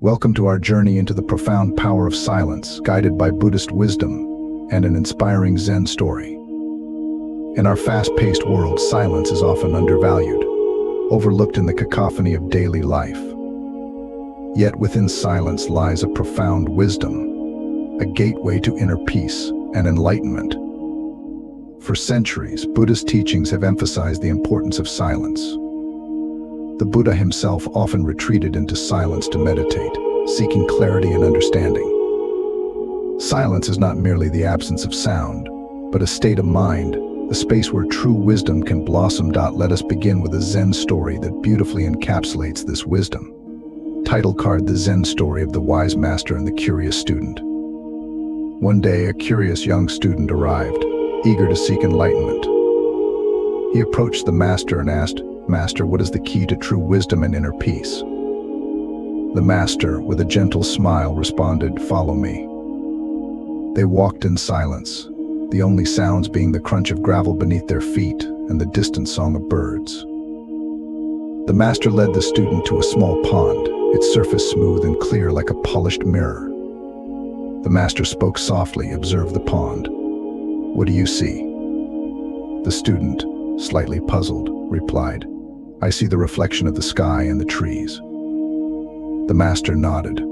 Welcome to our journey into the profound power of silence, guided by Buddhist wisdom and an inspiring Zen story. In our fast-paced world, silence is often undervalued, overlooked in the cacophony of daily life. Yet within silence lies a profound wisdom, a gateway to inner peace and enlightenment. For centuries, Buddhist teachings have emphasized the importance of silence. The Buddha himself often retreated into silence to meditate, seeking clarity and understanding. Silence is not merely the absence of sound, but a state of mind, a space where true wisdom can blossom. Let us begin with a Zen story that beautifully encapsulates this wisdom. Title card: The Zen Story of the Wise Master and the Curious Student. One day, a curious young student arrived, eager to seek enlightenment. He approached the master and asked, "Master, what is the key to true wisdom and inner peace?" The master, with a gentle smile, responded, "Follow me." They walked in silence, the only sounds being the crunch of gravel beneath their feet and the distant song of birds. The master led the student to a small pond, its surface smooth and clear like a polished mirror. The master spoke softly. "Observe the pond. What do you see?" The student, slightly puzzled, replied, "I see the reflection of the sky and the trees." The master nodded.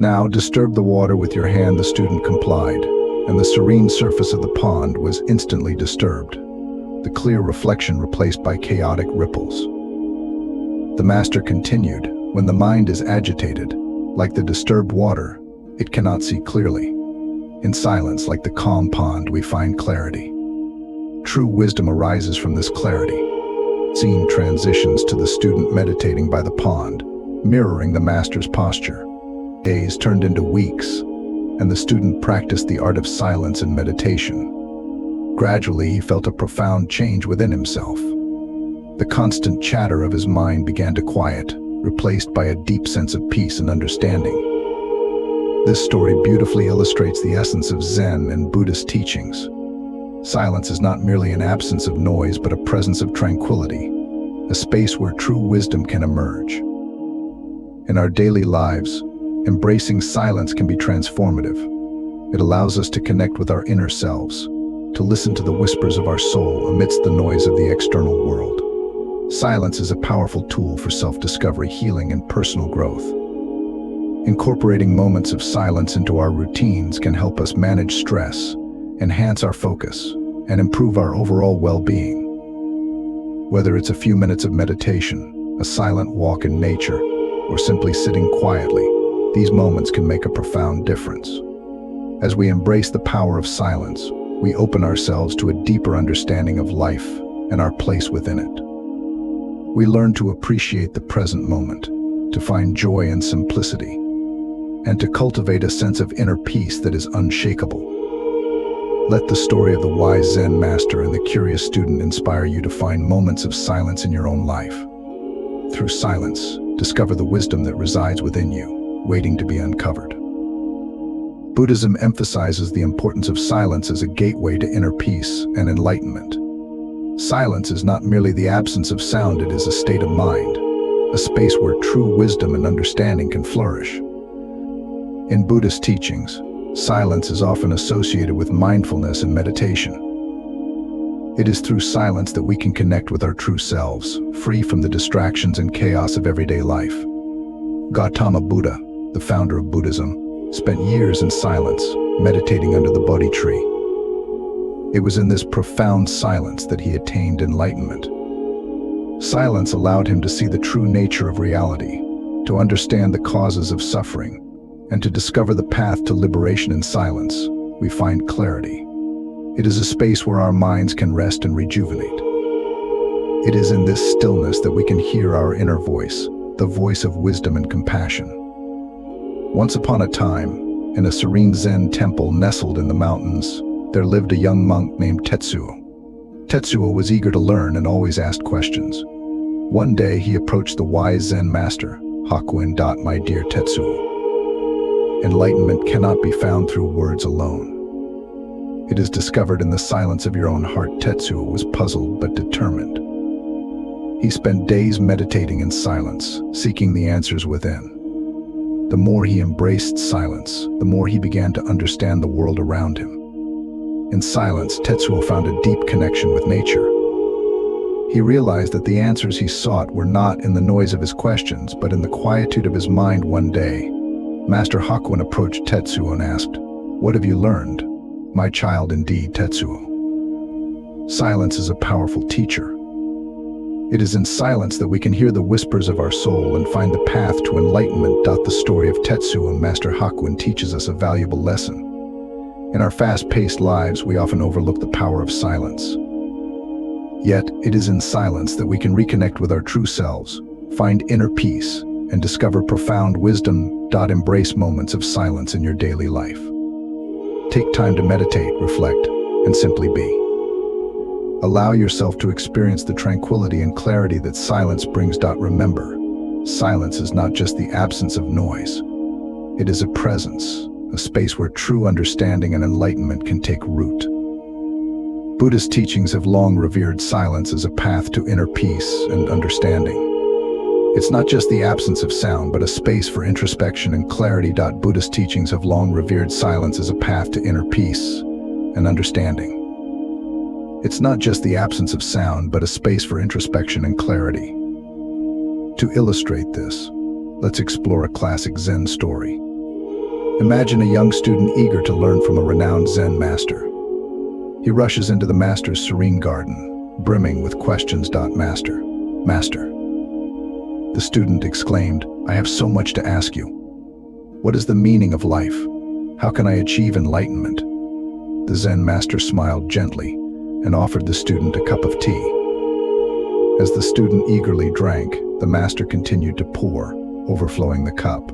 "Now disturb the water with your hand." The student complied, and the serene surface of the pond was instantly disturbed, the clear reflection replaced by chaotic ripples. The master continued, "When the mind is agitated, like the disturbed water, it cannot see clearly. In silence, like the calm pond, we find clarity. True wisdom arises from this clarity." Scene transitions to the student meditating by the pond, mirroring the master's posture. Days turned into weeks, and the student practiced the art of silence and meditation. Gradually, he felt a profound change within himself. The constant chatter of his mind began to quiet, replaced by a deep sense of peace and understanding. This story beautifully illustrates the essence of Zen and Buddhist teachings. Silence is not merely an absence of noise, but a presence of tranquility, a space where true wisdom can emerge. In our daily lives, embracing silence can be transformative. It allows us to connect with our inner selves, to listen to the whispers of our soul amidst the noise of the external world. Silence is a powerful tool for self-discovery, healing, and personal growth. Incorporating moments of silence into our routines can help us manage stress, enhance our focus, and improve our overall well-being. Whether it's a few minutes of meditation, a silent walk in nature, or simply sitting quietly, these moments can make a profound difference. As we embrace the power of silence, we open ourselves to a deeper understanding of life and our place within it. We learn to appreciate the present moment, to find joy in simplicity, and to cultivate a sense of inner peace that is unshakable. Let the story of the wise Zen master and the curious student inspire you to find moments of silence in your own life. Through silence, discover the wisdom that resides within you, waiting to be uncovered. Buddhism emphasizes the importance of silence as a gateway to inner peace and enlightenment. Silence is not merely the absence of sound, it is a state of mind, a space where true wisdom and understanding can flourish. In Buddhist teachings, silence is often associated with mindfulness and meditation. It is through silence that we can connect with our true selves, free from the distractions and chaos of everyday life. Gautama Buddha, the founder of Buddhism, spent years in silence, meditating under the Bodhi tree. It was in this profound silence that he attained enlightenment. Silence allowed him to see the true nature of reality, to understand the causes of suffering, and to discover the path to liberation. In silence, we find clarity. It is a space where our minds can rest and rejuvenate. It is in this stillness that we can hear our inner voice, the voice of wisdom and compassion. Once upon a time, in a serene Zen temple nestled in the mountains, there lived a young monk named Tetsuo. Tetsuo was eager to learn and always asked questions. One day he approached the wise Zen master, Hakuin. "My dear Tetsuo, enlightenment cannot be found through words alone. It is discovered in the silence of your own heart." Tetsuo was puzzled but determined. He spent days meditating in silence, seeking the answers within. The more he embraced silence, the more he began to understand the world around him. In silence, Tetsuo found a deep connection with nature. He realized that the answers he sought were not in the noise of his questions, but in the quietude of his mind. One day, Master Hakuin approached Tetsuo and asked, "What have you learned?" "My child, indeed, Tetsuo. Silence is a powerful teacher. It is in silence that we can hear the whispers of our soul and find the path to enlightenment." The story of Tetsuo and Master Hakuin teaches us a valuable lesson. In our fast-paced lives, we often overlook the power of silence. Yet, it is in silence that we can reconnect with our true selves, find inner peace, and discover profound wisdom. Embrace moments of silence in your daily life. Take time to meditate, reflect, and simply be. Allow yourself to experience the tranquility and clarity that silence brings. Remember, silence is not just the absence of noise. It is a presence, a space where true understanding and enlightenment can take root. Buddhist teachings have long revered silence as a path to inner peace and understanding. It's not just the absence of sound, but a space for introspection and clarity. Buddhist teachings have long revered silence as a path to inner peace and understanding. It's not just the absence of sound, but a space for introspection and clarity. To illustrate this, let's explore a classic Zen story. Imagine a young student eager to learn from a renowned Zen master. He rushes into the master's serene garden, brimming with questions. Master, the student exclaimed, "I have so much to ask you. What is the meaning of life? How can I achieve enlightenment?" The Zen master smiled gently and offered the student a cup of tea. As the student eagerly drank, the master continued to pour, overflowing the cup.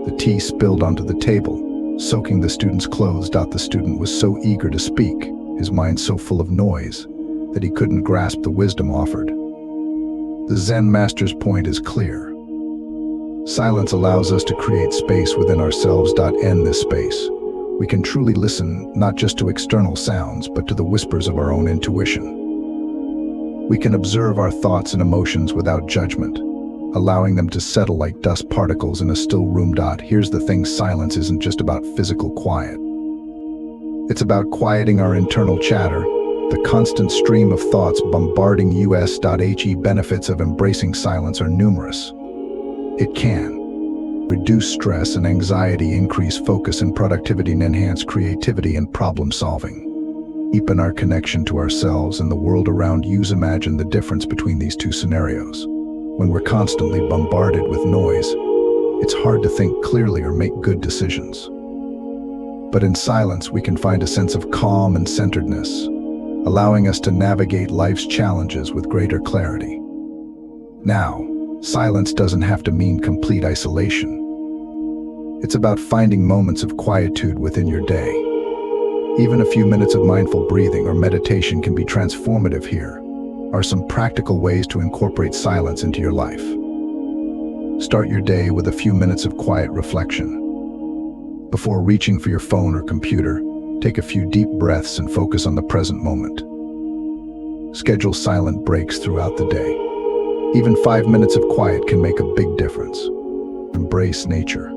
The tea spilled onto the table, soaking the student's clothes. The student was so eager to speak, his mind so full of noise, that he couldn't grasp the wisdom offered. The Zen master's point is clear. Silence allows us to create space within ourselves. In this space, we can truly listen not just to external sounds, but to the whispers of our own intuition. We can observe our thoughts and emotions without judgment, allowing them to settle like dust particles in a still room. Here's the thing: silence isn't just about physical quiet. It's about quieting our internal chatter, the constant stream of thoughts bombarding us. Benefits of embracing silence are numerous. It can reduce stress and anxiety, increase focus and productivity, and enhance creativity and problem solving. Deepen our connection to ourselves and the world around us. Imagine the difference between these two scenarios. When we're constantly bombarded with noise, it's hard to think clearly or make good decisions. But in silence, we can find a sense of calm and centeredness, allowing us to navigate life's challenges with greater clarity. Now, silence doesn't have to mean complete isolation. It's about finding moments of quietude within your day. Even a few minutes of mindful breathing or meditation can be transformative. Here are some practical ways to incorporate silence into your life. Start your day with a few minutes of quiet reflection. Before reaching for your phone or computer, take a few deep breaths and focus on the present moment. Schedule silent breaks throughout the day. Even 5 minutes of quiet can make a big difference. Embrace nature.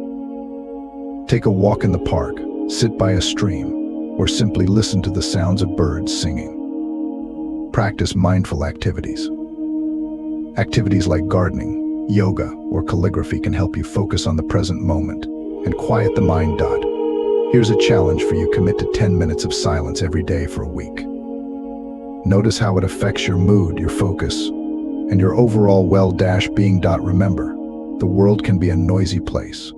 Take a walk in the park, sit by a stream, or simply listen to the sounds of birds singing. Practice mindful activities. Activities like gardening, yoga, or calligraphy can help you focus on the present moment and quiet the mind. Here's a challenge for you: commit to 10 minutes of silence every day for a week. Notice how it affects your mood, your focus, and your overall well-being. Remember, the world can be a noisy place,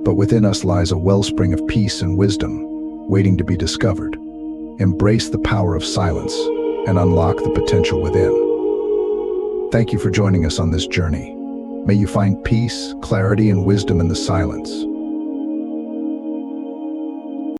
but within us lies a wellspring of peace and wisdom, waiting to be discovered. Embrace the power of silence and unlock the potential within. Thank you for joining us on this journey. May you find peace, clarity, and wisdom in the silence.